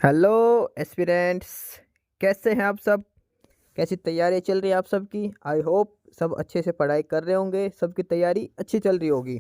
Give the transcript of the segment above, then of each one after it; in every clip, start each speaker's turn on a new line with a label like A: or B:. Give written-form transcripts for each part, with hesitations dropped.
A: Hello aspirants. कैसे हैं आप सब? कैसी तैयारी चल रही है आप सबकी? आई होप सब अच्छे से पढ़ाई कर रहे होंगे, सबकी तैयारी अच्छी चल रही होगी।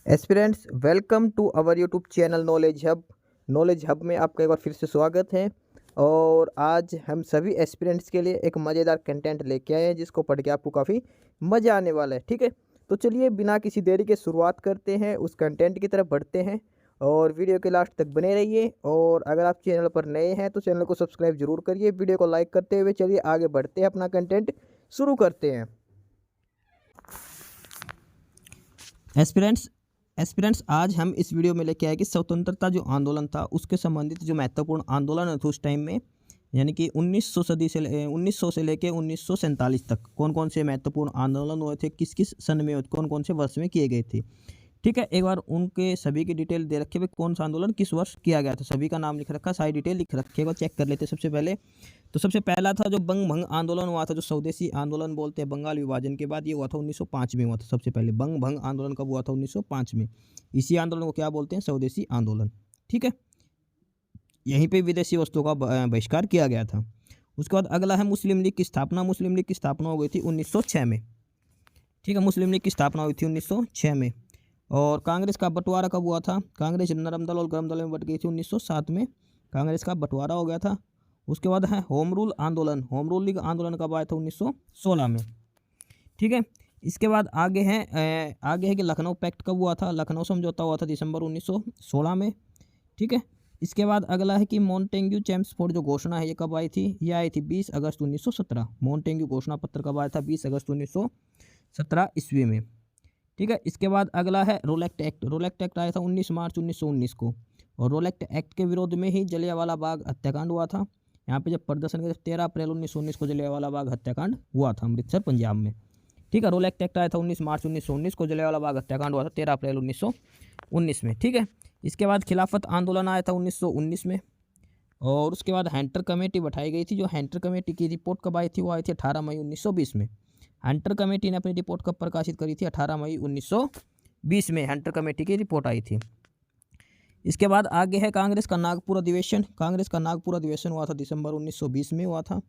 A: Aspirants, welcome to our YouTube channel knowledge hub. Knowledge hub में आपका एक बार फिर से स्वागत है। और आज हम सभी एस्पिरेंट्स के लिए एक मज़ेदार कंटेंट लेके आए हैं जिसको पढ़ के आपको काफ़ी मज़ा आने वाला है। ठीक है, तो चलिए बिना किसी देरी के शुरुआत करते हैं, उस कंटेंट की तरफ बढ़ते हैं। और वीडियो के लास्ट तक बने रहिए। और अगर आप चैनल पर नए हैं तो चैनल को सब्सक्राइब जरूर करिए। वीडियो को लाइक करते हुए चलिए आगे बढ़ते हैं, अपना कंटेंट शुरू करते हैं। एस्पिरेंट्स एस्पिरेंट्स आज हम इस वीडियो में लेके आए कि स्वतंत्रता जो आंदोलन था उसके संबंधित जो महत्वपूर्ण आंदोलन थे उस टाइम में, यानी कि 1900 से लेके 1947 तक कौन कौन से महत्वपूर्ण आंदोलन हुए थे, किस किस सन में, कौन कौन से वर्ष में किए गए थे। ठीक है, एक बार उनके सभी की डिटेल दे रखे, भाई कौन सा आंदोलन किस वर्ष किया गया था, सभी का नाम लिख रखा, सारी डिटेल लिख रखी है, चेक कर लेते हैं। सबसे पहले तो सबसे पहला था जो बंग भंग आंदोलन हुआ था, जो स्वदेशी आंदोलन बोलते हैं, बंगाल विभाजन के बाद ये हुआ था 1905 में हुआ था। सबसे पहले बंग भंग आंदोलन कब हुआ था? 1905 में। इसी आंदोलन को क्या बोलते हैं? स्वदेशी आंदोलन। ठीक है, यहीं पे विदेशी वस्तुओं का बहिष्कार किया गया था। उसके बाद अगला है मुस्लिम लीग की स्थापना। मुस्लिम लीग की स्थापना हो गई थी 1906 में। ठीक है, मुस्लिम लीग की स्थापना हुई थी 1906 में। और कांग्रेस का बंटवारा कब हुआ था? कांग्रेस नरम दल और गरम दल में बट गई थी 1907 में। कांग्रेस का बंटवारा हो गया था। उसके बाद है होम रूल आंदोलन। होम रूल लीग आंदोलन कब आया था? 1916 में। ठीक है, इसके बाद आगे है कि लखनऊ पैक्ट कब हुआ था? लखनऊ समझौता हुआ था दिसंबर 1916 में। ठीक है, इसके बाद अगला है कि मॉन्टेग्यू चैम्सफोर्ड जो घोषणा है ये कब आई थी? ये आई थी 20 अगस्त 1917। मॉन्टेग्यू घोषणा पत्र कब आया था? 20 अगस्त 1917 ईस्वी में। ठीक है, इसके बाद अगला है रोलेक्ट एक्ट। रोलेक्ट एक्ट आया था 19 मार्च 1919 को। और रोलेक्ट एक्ट के विरोध में ही जलियांवाला बाग हत्याकांड हुआ था। यहाँ पे जब प्रदर्शन के 13 अप्रैल 1919 को जलियांवाला बाग हत्याकांड हुआ था अमृतसर पंजाब में। ठीक है, रोलेक्ट एक्ट आया था 19 मार्च 1919 को, जलियांवाला बाग हत्याकांड हुआ था 13 अप्रैल 1919 में। ठीक है, इसके बाद खिलाफत आंदोलन आया था 1919 में। और उसके बाद हंटर कमेटी बैठाई गई थी। जो हंटर कमेटी की रिपोर्ट कब आई थी? वो आई थी 18 मई 1920 में। हंटर कमेटी ने अपनी रिपोर्ट कब प्रकाशित करी थी? 18 मई 1920 में हंटर कमेटी की रिपोर्ट आई थी। इसके बाद आगे है कांग्रेस का नागपुर अधिवेशन। कांग्रेस का नागपुर अधिवेशन हुआ था दिसंबर 1920 में हुआ था।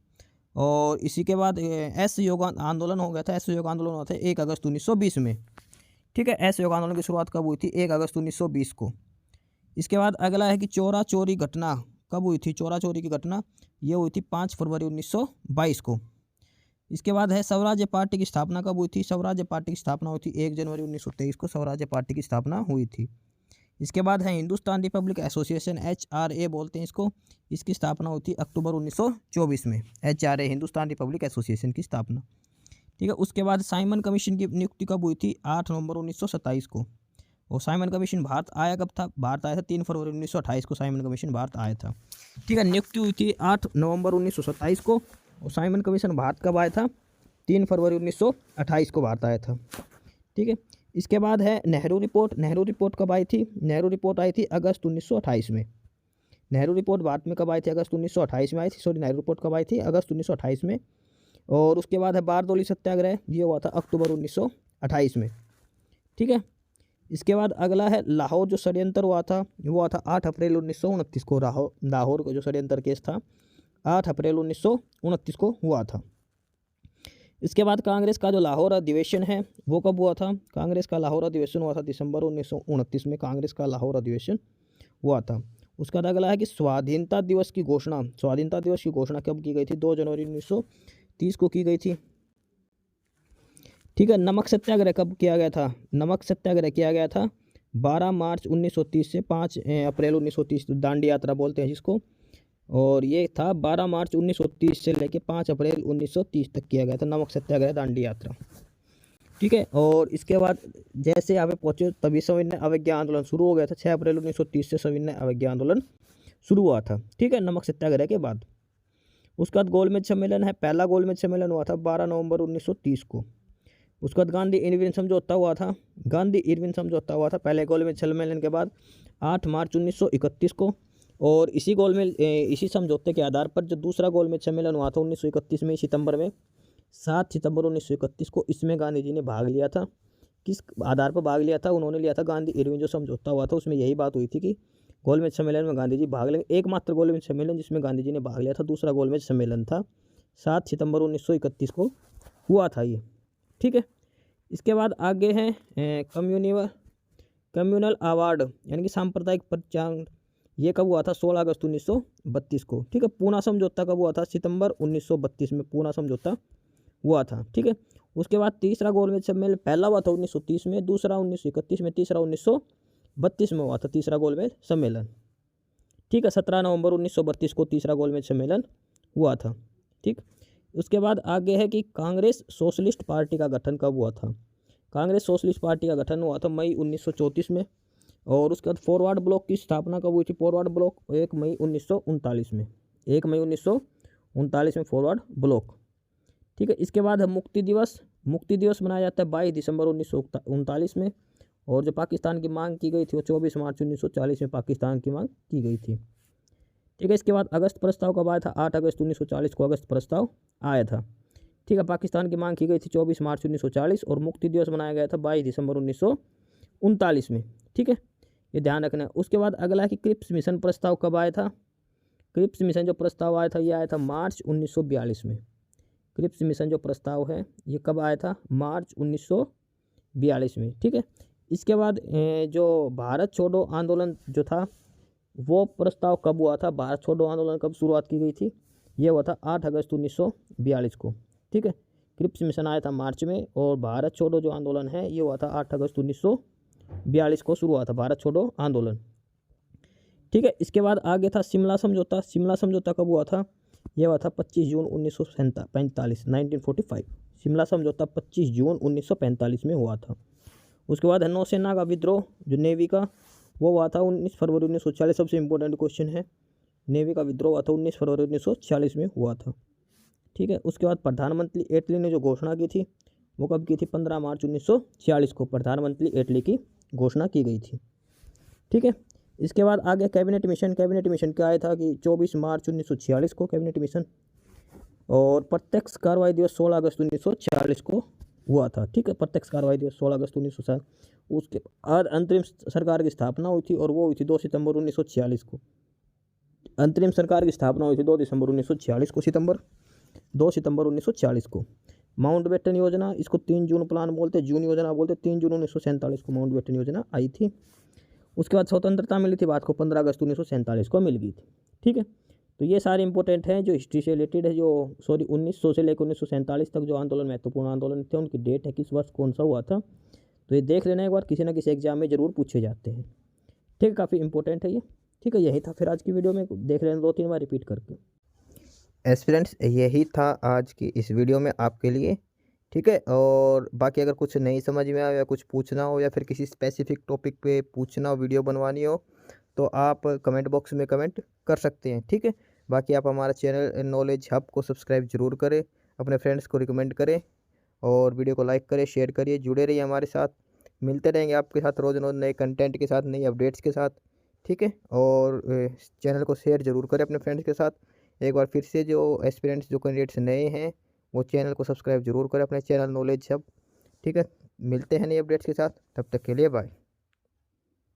A: और इसी के बाद असहयोग योग आंदोलन हो गया था। असहयोग योग आंदोलन हुआ था 1 अगस्त 1920 में। ठीक है, असहयोग योग आंदोलन की शुरुआत कब हुई थी? 1 अगस्त 1920 को। इसके बाद अगला है कि चोरा चोरी घटना कब हुई थी? चोरा चोरी की घटना ये हुई थी 5 फरवरी 1922 को। इसके बाद है स्वराज्य पार्टी की स्थापना कब हुई थी? स्वराज्य पार्टी की स्थापना हुई थी 1 जनवरी 1923 को स्वराज्य पार्टी की स्थापना हुई थी। इसके बाद है हिंदुस्तान रिपब्लिक एसोसिएशन, HRA बोलते हैं इसको। इसकी स्थापना हुई थी अक्टूबर 1924 में। HRA हिंदुस्तान रिपब्लिक एसोसिएशन की स्थापना। ठीक है, उसके बाद साइमन कमीशन की नियुक्ति कब हुई थी? 8 नवंबर 1927 को। और साइमन कमीशन भारत आया कब था? भारत आया था 3 फरवरी 1928 को साइमन कमीशन भारत आया था। ठीक है, नियुक्ति हुई थी 8 नवंबर 1927 को। और साइमन कमीशन भारत कब आया था? 3 फरवरी 1928 को भारत आया था। ठीक है, इसके बाद है नेहरू रिपोर्ट। नेहरू रिपोर्ट कब आई थी? नेहरू रिपोर्ट आई थी अगस्त 1928 में। नेहरू रिपोर्ट भारत में कब आई थी? अगस्त 1928 में आई थी। सॉरी, नेहरू रिपोर्ट कब आई थी? अगस्त 1928 में। और उसके बाद है बारदोली सत्याग्रह, ये हुआ था अक्टूबर 1928 में। ठीक है, इसके बाद अगला है लाहौर जो षड्यंत्र हुआ था, वो हुआ था 8 अप्रैल 1929 को। लाहौर का जो षड्यंत्र केस था 8 अप्रैल 1929 को हुआ था। इसके बाद कांग्रेस का जो लाहौर अधिवेशन है वो कब हुआ था? कांग्रेस का लाहौर अधिवेशन हुआ था दिसंबर 1929 में। कांग्रेस का लाहौर अधिवेशन हुआ था। उसका बाद अगला है कि स्वाधीनता दिवस की घोषणा। स्वाधीनता दिवस की घोषणा कब की गई थी? 2 जनवरी 1930 को की गई थी। ठीक है, नमक सत्याग्रह कब किया गया था? नमक सत्याग्रह किया गया था 12 मार्च 1930 से 5 अप्रैल 1930, दांडी यात्रा बोलते हैं जिसको। और ये था 12 मार्च 1930 से लेकर 5 अप्रैल 1930 तक किया गया था नमक सत्याग्रह, दांडी यात्रा। ठीक है, और इसके बाद जैसे यहाँ पे पहुंचे तभी सविनय अवज्ञा आंदोलन शुरू हो गया था। 6 अप्रैल 1930 से सविनय अवज्ञा आंदोलन शुरू हुआ था। ठीक है, नमक सत्याग्रह के बाद। उसके बाद गोलमेज सम्मेलन है। पहला गोलमेज सम्मेलन हुआ था 12 नवंबर 1930 को। उसके बाद गांधी इरविन समझौता हुआ था। गांधी इरविन समझौता हुआ था पहले गोलमेज सम्मेलन के बाद 8 मार्च 1931 को। और इसी समझौते के आधार पर जो दूसरा गोलमेज सम्मेलन हुआ था 1931 में, सितंबर में, 7 सितंबर 1931 को, इसमें गांधी जी ने भाग लिया था। किस आधार पर भाग लिया था? उन्होंने लिया था गांधी इरविन जो समझौता हुआ था उसमें यही बात हुई थी कि गोलमेज सम्मेलन में गांधी जी भाग लेंगे। एकमात्र गोलमेज सम्मेलन जिसमें गांधी जी ने भाग लिया था, दूसरा गोलमेज सम्मेलन था 7 सितंबर 1931 को हुआ था ये। ठीक है, इसके बाद आगे हैं कम्युनल अवार्ड यानी कि सांप्रदायिक परिचांग। ये कब हुआ था? 16 अगस्त 1932 को। ठीक है, पूना समझौता कब हुआ था? सितंबर 1932 में पूना समझौता हुआ था। ठीक है, उसके बाद तीसरा गोलमेज सम्मेलन पहला हुआ था 1930 में, दूसरा 1931 में, तीसरा 1932 में हुआ था तीसरा गोलमेज सम्मेलन। ठीक है, 17 नवंबर 1932 को तीसरा गोलमेज सम्मेलन हुआ था। ठीक, उसके बाद आगे है कि कांग्रेस सोशलिस्ट पार्टी का गठन कब हुआ था? कांग्रेस सोशलिस्ट पार्टी का गठन हुआ था मई 1934 में। और उसके बाद फॉरवर्ड ब्लॉक की स्थापना कब हुई थी? फॉरवर्ड ब्लॉक 1 मई 1939 में, 1 मई 1939 में फॉरवर्ड ब्लॉक। ठीक है, इसके बाद है मुक्ति दिवस। मुक्ति दिवस मनाया जाता है 22 दिसंबर 1939 में। और जो पाकिस्तान की मांग की गई थी वो 24 मार्च 1940 में पाकिस्तान की मांग की गई थी। ठीक है, इसके बाद अगस्त प्रस्ताव कब आया था? 8 अगस्त 1940 को अगस्त प्रस्ताव आया था। ठीक है, पाकिस्तान की मांग की गई थी 24 मार्च 1940 और मुक्ति दिवस मनाया गया था 22 दिसंबर 1939 में। ठीक है, ये ध्यान रखना है। उसके बाद अगला है कि क्रिप्स मिशन प्रस्ताव कब आया था? क्रिप्स मिशन जो प्रस्ताव आया था ये आया था मार्च 1942 में। क्रिप्स मिशन जो प्रस्ताव है ये कब आया था? मार्च 1942 में। ठीक है, इसके बाद जो भारत छोड़ो आंदोलन जो था वो प्रस्ताव कब हुआ था? भारत छोड़ो आंदोलन कब शुरुआत की गई थी? ये हुआ था 8 अगस्त 1942 को। ठीक है, क्रिप्स मिशन आया था मार्च में और भारत छोड़ो जो आंदोलन है ये हुआ था 8 अगस्त 1942 को शुरू हुआ था भारत छोड़ो आंदोलन। ठीक है, इसके बाद आगे था शिमला समझौता। शिमला समझौता कब हुआ था? यह हुआ था 25 जून 1945 1945। शिमला समझौता 25 जून 1945 में हुआ था। उसके बाद है नौसेना का विद्रोह जो नेवी का, वो हुआ था 19 फरवरी 1946। सबसे इंपॉर्टेंट क्वेश्चन है, नेवी का विद्रोह हुआ था 19 फरवरी 1946 में हुआ था। ठीक है, उसके बाद प्रधानमंत्री एटली ने जो घोषणा की थी वो कब की थी? 15 मार्च 1946 को प्रधानमंत्री एटली की घोषणा की गई थी। ठीक है, इसके बाद आगे कैबिनेट मिशन। कैबिनेट मिशन क्या आया था कि 24 मार्च 1946 को कैबिनेट मिशन। और प्रत्यक्ष कार्रवाई दिवस 16 अगस्त 1946 को हुआ था। ठीक है, प्रत्यक्ष कार्रवाई दिवस 16 अगस्त 1946। उसके बाद अंतरिम सरकार की स्थापना हुई थी और वो हुई थी 2 सितंबर 1946 को। अंतरिम सरकार की स्थापना हुई थी 2 दिसंबर 1946 को, 2 सितंबर 1946 को। माउंटबेटन योजना, इसको 3 जून प्लान बोलते, जून योजना बोलते, 3 जून 1947 को माउंटबेटन योजना आई थी। उसके बाद स्वतंत्रता मिली थी भारत को 15 अगस्त 1947 को मिल गई थी। ठीक है, तो ये सारे इंपॉर्टेंट हैं जो हिस्ट्री से रिलेटेड है, जो 1900 से लेकर 1947 तक जो आंदोलन महत्वपूर्ण आंदोलन थे उनकी डेट है, किस वर्ष कौन सा हुआ था, तो ये देख लेना एक बार, किसी ना किसी एग्जाम में ज़रूर पूछे जाते हैं। ठीक है, काफ़ी इंपॉर्टेंट है ये। ठीक है, यही था फिर आज की वीडियो में, देख लेना 2-3 बार रिपीट करके। एस्पिरेंट्स यही था आज की इस वीडियो में आपके लिए। ठीक है, और बाकी अगर कुछ नहीं समझ में आया या कुछ पूछना हो या फिर किसी स्पेसिफिक टॉपिक पे पूछना हो, वीडियो बनवानी हो, तो आप कमेंट बॉक्स में कमेंट कर सकते हैं। ठीक है, बाकी आप हमारा चैनल नॉलेज हब को सब्सक्राइब जरूर करें, अपने फ्रेंड्स को रिकमेंड करें और वीडियो को लाइक करें, शेयर करिए, जुड़े रहिए हमारे साथ। मिलते रहेंगे आपके साथ रोज़ रोज़ नए कंटेंट के साथ, नई अपडेट्स के साथ। ठीक है, और चैनल को शेयर जरूर करें अपने फ्रेंड्स के साथ। एक बार फिर से जो एस्पिरेंट्स जो कैंडिडेट्स नए हैं वो चैनल को सब्सक्राइब जरूर करें अपने चैनल नॉलेज हब। ठीक है, मिलते हैं नई अपडेट्स के साथ, तब तक के लिए बाय।